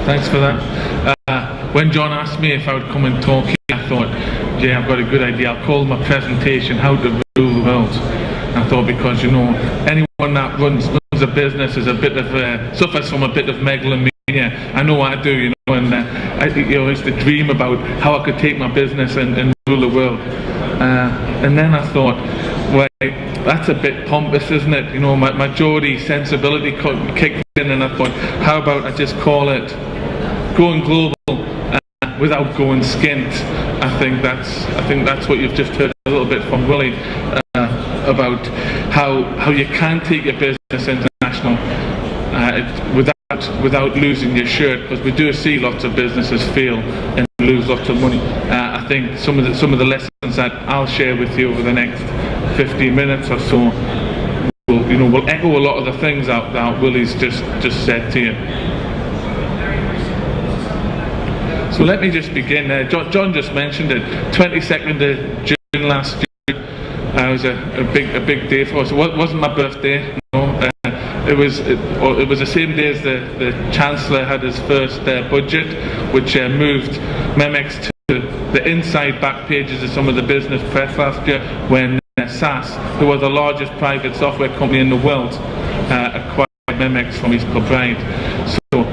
Thanks for that. When John asked me if I would come and talk here, I thought, yeah, I've got a good idea. I'll call my presentation "How to Rule the World." I thought, because you know, anyone that runs a business is a bit of suffers from a bit of megalomania. I know I do, you know, and I used to dream about how I could take my business and rule the world. And then I thought, well, that's a bit pompous, isn't it? You know, my Geordie sensibility kicked in, and I thought, how about I just call it going global without going skint. I think that's what you've just heard a little bit from Willie about how you can take your business international without losing your shirt, because we do see lots of businesses fail and lose lots of money. I think some of the lessons that I'll share with you over the next 15 minutes or so will echo a lot of the things that Willie's just said to you. So let me just begin. John just mentioned it. 22nd of June last year was a big day for us. It wasn't my birthday. No. It was the same day as the Chancellor had his first budget, which moved Memex to the inside back pages of some of the business press last year, when SAS, who was the largest private software company in the world, acquired Memex from East Kilbride. So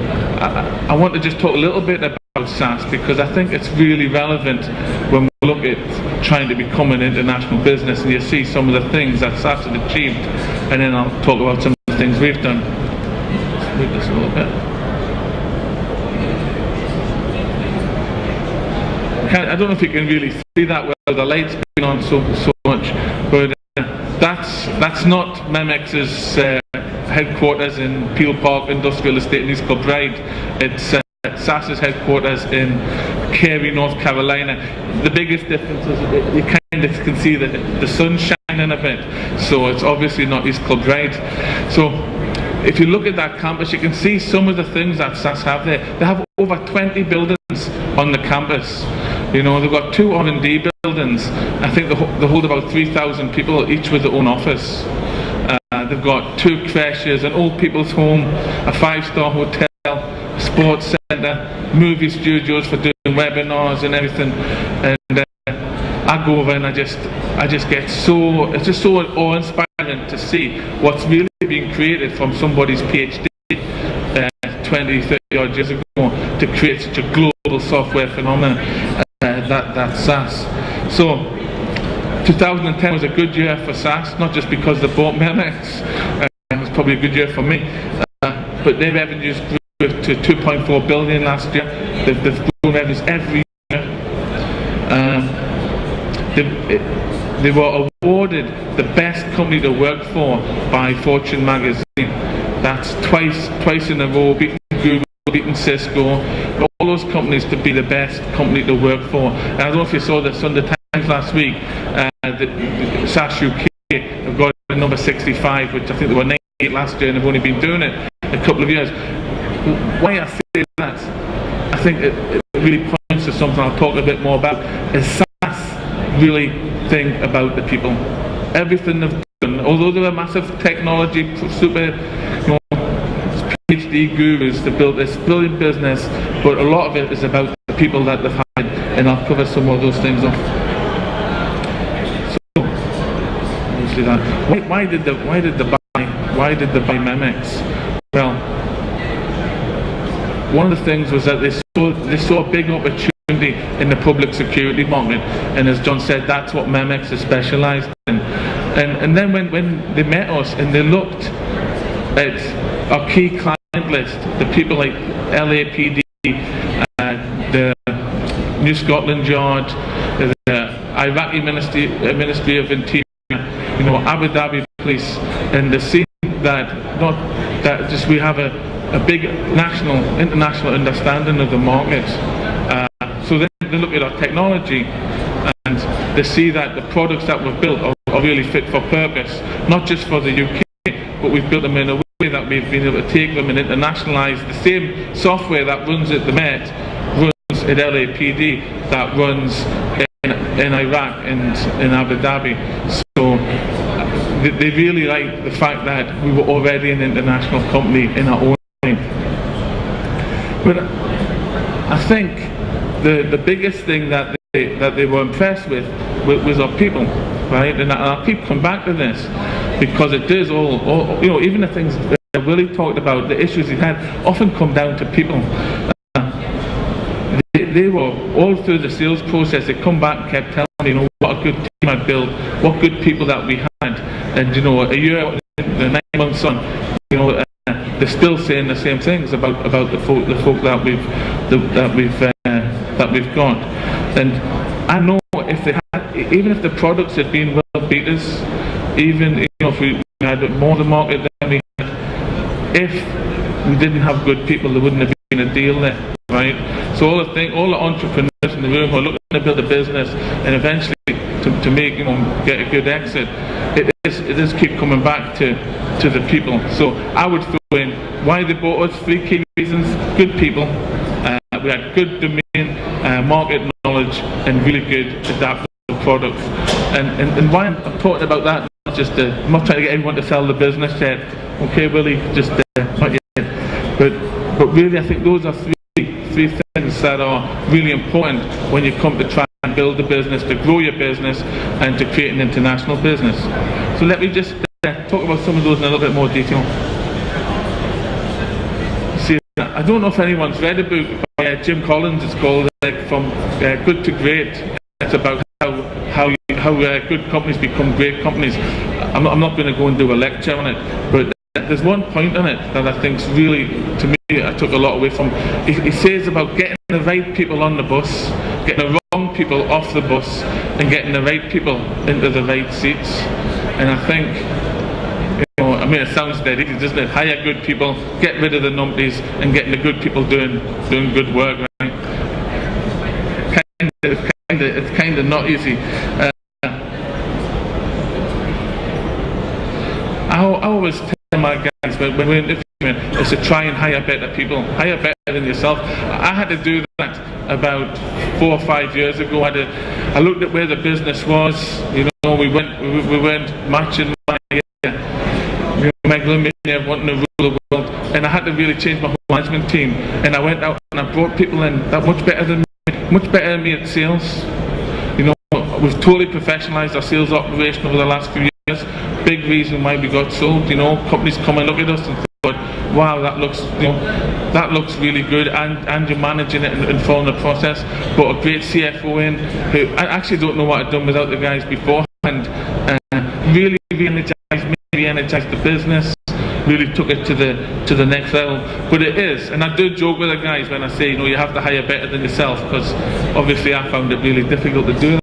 I want to just talk a little bit about SAS, because I think it's really relevant when we look at trying to become an international business, and you see some of the things that SAS has achieved, and then I'll talk about some of the things we've done. Let's move this a little bit. I don't know if you can really see that well, the light's been on so much, but that's not Memex's headquarters in Peel Park Industrial Estate in East Kilbride. It's SAS's headquarters in Carrick, North Carolina. The biggest difference is that you kind of can see that the sun's shining a bit, so it's obviously not East Kilbride. So if you look at that campus, you can see some of the things that SAS have there. They have over 20 buildings on the campus. You know, they've got 2 R&D buildings. I think they hold about 3,000 people, each with their own office. They've got 2 creches, an old people's home, a 5-star hotel, a sports centre, movie studios for doing webinars and everything. And I go over and I just get so, it's just so awe-inspiring to see what's really being created from somebody's PhD 20, 30 odd years ago to create such a global software phenomenon. That's SAS. So 2010 was a good year for SAS, not just because they bought Memex. It was probably a good year for me, but their revenues grew to 2.4 billion last year. They've grown revenues every year. They were awarded the best company to work for by Fortune magazine. That's twice in a row, beating Google, beating Cisco, all those companies to be the best company to work for. And I don't know if you saw the Sunday Times last week, the SAS UK have got number 65, which I think they were 98 last year, and they've only been doing it a couple of years. Why I say that, I think it really points to something I'll talk a bit more about, is SAS really think about the people. Everything they've done, although they're a massive technology, super, PhD gurus to build this brilliant business, but a lot of it is about the people that they've had, and I'll cover some of those things off. So, obviously that. Why did they buy Memex? Well, one of the things was that they saw a big opportunity in the public security market, and as John said, that's what Memex is specialised in. And then when they met us and they looked at our key client list, the people like LAPD, the New Scotland Yard, the Iraqi Ministry of Interior, Abu Dhabi Police, and they see that just we have a big international understanding of the market. So then they look at our technology and they see that the products that we've built are really fit for purpose, not just for the UK, but we've built them in a way that we've been able to take them and internationalise the same software that runs at the Met, runs at LAPD, that runs in Iraq and in Abu Dhabi. So they really like the fact that we were already an international company in our own right. But I think the biggest thing that they were impressed with was our people, right? And I'll keep coming back to this because it does all you know, even the things that Willie talked about, the issues he had, often come down to people. They were all through the sales process. They come back and kept telling me, you know, what a good team I'd built, what good people that we had, and you know, a year, 9 months on, you know, they're still saying the same things about the folk that we've got. And I know if they had, even if the products had been well beaters, even you know, if we had more of the market than we had, if we didn't have good people, there wouldn't have been a deal there, right? So all the entrepreneurs in the room who are looking to build a business and eventually to make, you know, get a good exit, it is keep coming back to the people. So I would throw in why they bought us, 3 key reasons: good people, we had good domain market knowledge, and really good adaptable products. And why I'm talking about that, not just I'm not trying to get everyone to sell the business yet. Okay, Willie, just not yet. But really, I think those are three things that are really important when you come to try and build a business, to grow your business, and to create an international business. So let me just talk about some of those in a little bit more detail. See, I don't know if anyone's read a book by Jim Collins. It's called From Good to Great. It's about how good companies become great companies. I'm not going to go and do a lecture on it, but there's one point in it that I think's really, to me, I took a lot away from. He says about getting the right people on the bus, getting the wrong people off the bus, and getting the right people into the right seats. And I think, you know, I mean, it sounds dead easy, doesn't it? Hire good people, get rid of the numpties, and getting the good people doing good work. Right? It's kind of not easy. I always tell my guys when we're interviewing is to try and hire better people, hire better than yourself. I had to do that about 4 or 5 years ago. I looked at where the business was. You know, we weren't matching my megalomania wanting to rule the world, and I had to really change my whole management team. And I went out and I brought people in that much better than me at sales. You know, we've totally professionalised our sales operation over the last few years. Big reason why we got sold. You know, companies come and look at us and thought, wow, that looks really good, and you're managing it and following the process. But a great CFO in, who I actually don't know what I'd done without the guys beforehand, really energized the business, really took it to the next level. But it is, and I do joke with the guys when I say, you know, you have to hire better than yourself, because obviously I found it really difficult to do that.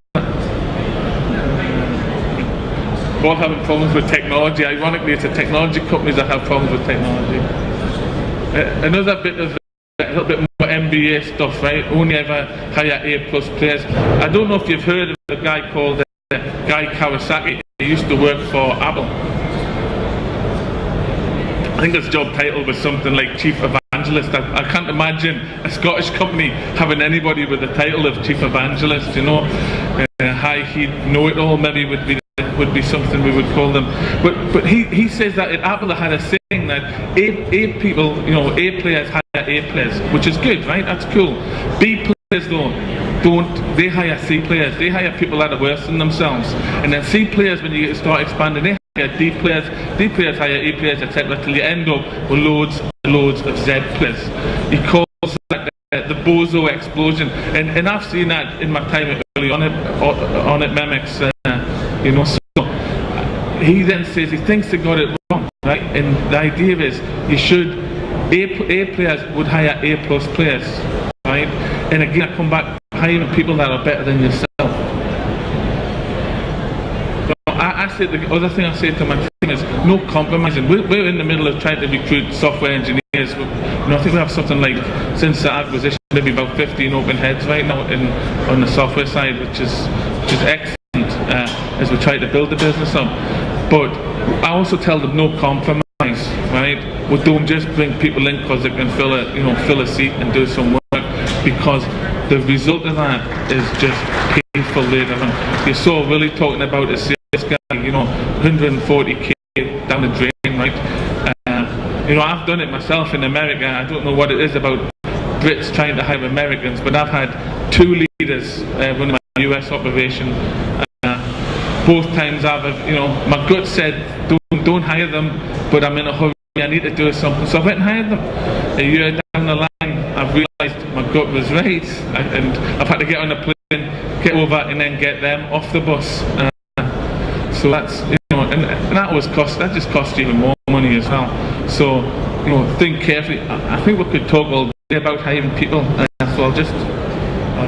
We're all having problems with technology. Ironically, it's the technology companies that have problems with technology. Another bit of a little bit more MBA stuff, right? Only ever hire A+ players. I don't know if you've heard of a guy called Guy Kawasaki. He used to work for Apple. I think his job title was something like Chief Evangelist. I can't imagine a Scottish company having anybody with the title of Chief Evangelist, you know. High-heed know-it-all maybe would be something we would call them. But he says that at Apple they had a saying that A people, you know, A players hire A players, which is good, right? That's cool. B players though, they hire C players. They hire people that are worse than themselves. And then C players, when you start expanding, they hire D players hire E players, etc. till you end up with loads of Z players. He calls that the bozo explosion, and I've seen that in my time early on at Memex, you know. So he then says he thinks they got it wrong, right? And the idea is you should A players would hire A+ players, right? And again, I come back hiring people that are better than yourself. I say the other thing I say to my team is no compromising. We're in the middle of trying to recruit software engineers. You know, I think we have something like, since the acquisition, maybe about 15 open heads right now on the software side, which is excellent as we try to build the business up. But I also tell them no compromise, right? We don't just bring people in because they can fill a seat and do some work, because the result of that is just painful later on. You saw Willie talking about a sales guy, you know, 140k down the drain, right? You know, I've done it myself in America. I don't know what it is about Brits trying to hire Americans, but I've had 2 leaders running my US operation. Both times my gut said don't hire them, but I'm in a hurry, I need to do something, so I went and hired them. A year down the line, I've realised my gut was right, and I've had to get on a plane, get over, and then get them off the bus. So that's, and that just cost even more money as well. So think carefully. I think we could talk all day about hiring people, so I'll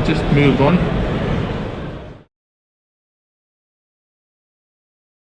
just move on.